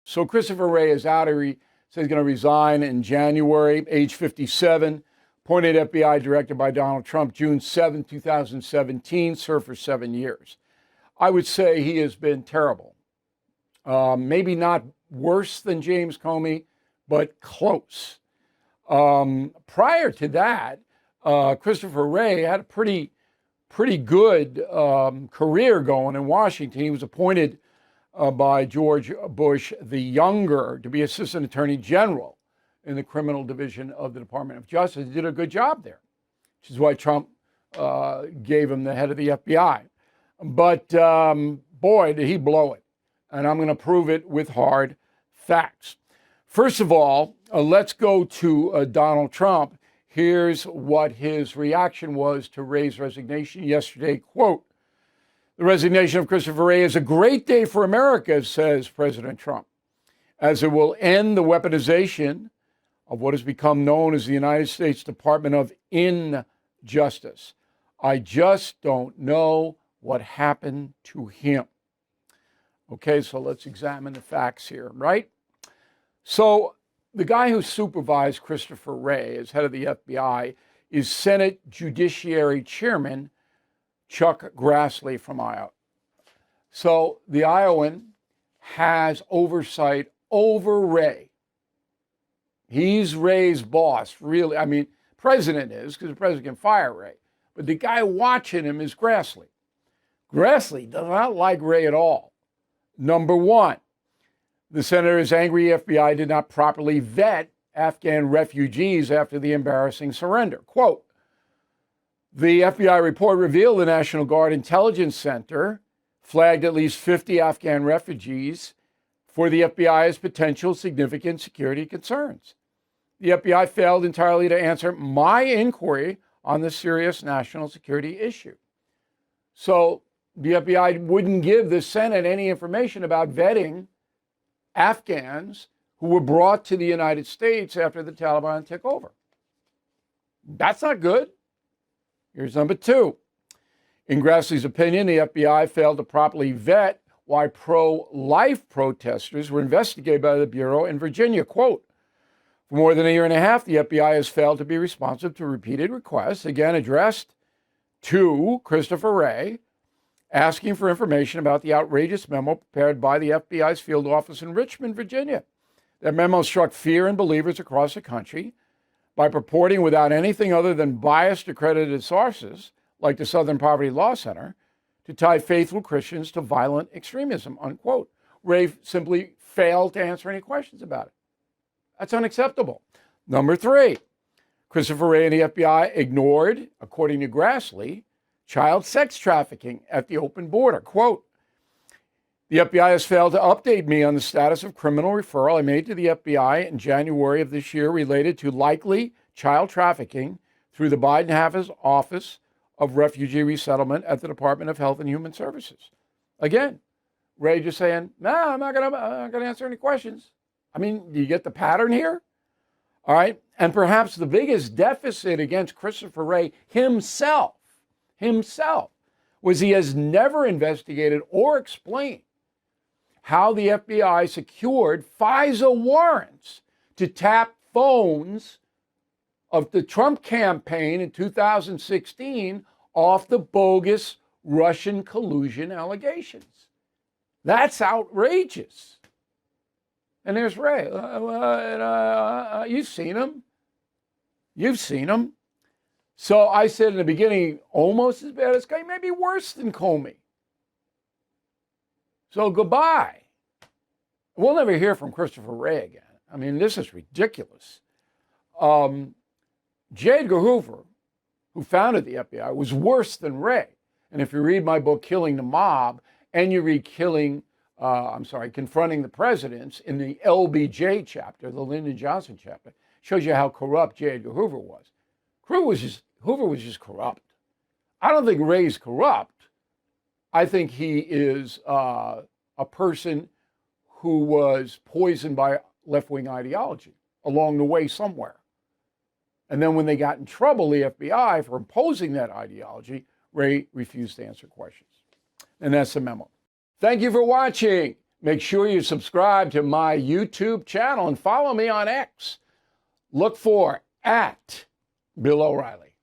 So Christopher Wray is out. He says he's going to resign in January, age 57. Appointed FBI director by Donald Trump, June 7, 2017, served for 7 years. I would say he has been terrible. Maybe not worse than James Comey, but close. Prior to that, Christopher Wray had a pretty good career going in Washington. He was appointed by George Bush the Younger to be Assistant Attorney General in the criminal division of the Department of Justice. He did a good job there, which is why Trump gave him the head of the FBI. But boy, did he blow it. And I'm going to prove it with hard facts. First of all, let's go to Donald Trump. Here's what his reaction was to Wray's resignation yesterday. Quote, "The resignation of Christopher Wray is a great day for America," says President Trump, "as it will end the weaponization of what has become known as the United States Department of Injustice. I just don't know what happened to him." Okay, so let's examine the facts here, right? So the guy who supervised Christopher Wray as head of the FBI is Senate Judiciary Chairman Chuck Grassley from Iowa. So the Iowan has oversight over Wray. He's Wray's boss, really. I mean, president is, because the president can fire Wray. But the guy watching him is Grassley. Grassley does not like Wray at all. Number one, the senator is angry FBI did not properly vet Afghan refugees after the embarrassing surrender. Quote, "The FBI report revealed the National Guard Intelligence Center flagged at least 50 Afghan refugees for the FBI as potential significant security concerns. The FBI failed entirely to answer my inquiry on the serious national security issue." So the FBI wouldn't give the Senate any information about vetting Afghans who were brought to the United States after the Taliban took over. That's not good. Here's number two. In Grassley's opinion, the FBI failed to properly vet why pro-life protesters were investigated by the Bureau in Virginia. Quote, "For more than a year and a half, the FBI has failed to be responsive to repeated requests, again addressed to Christopher Wray, asking for information about the outrageous memo prepared by the FBI's field office in Richmond, Virginia. That memo struck fear in believers across the country by purporting without anything other than biased accredited sources, like the Southern Poverty Law Center, to tie faithful Christians to violent extremism," unquote. Wray simply failed to answer any questions about it. That's unacceptable. Number three, Christopher Wray and the FBI ignored, according to Grassley, child sex trafficking at the open border. Quote, "The FBI has failed to update me on the status of criminal referral I made to the FBI in January of this year related to likely child trafficking through the Biden Office of Refugee Resettlement at the Department of Health and Human Services." Again, Wray just saying, "No, I'm not going to answer any questions." I mean, do you get the pattern here? All right. And perhaps the biggest deficit against Christopher Wray himself was he has never investigated or explained how the FBI secured FISA warrants to tap phones of the Trump campaign in 2016 off the bogus Russian collusion allegations. That's outrageous. And there's Wray. You've seen him. You've seen him. So I said in the beginning, almost as bad as Comey, maybe worse than Comey. So goodbye. We'll never hear from Christopher Wray again. I mean, this is ridiculous. J. Edgar Hoover, who founded the FBI, was worse than Wray. And if you read my book, Killing the Mob, and you read Confronting the Presidents in the LBJ chapter, the Lyndon Johnson chapter, shows you how corrupt J. Edgar Hoover was. Hoover was just corrupt. I don't think Wray's corrupt. I think he is a person who was poisoned by left-wing ideology along the way somewhere. And then when they got in trouble, the FBI, for imposing that ideology, Wray refused to answer questions. And that's the memo. Thank you for watching. Make sure you subscribe to my YouTube channel and follow me on X. Look for @Bill O'Reilly.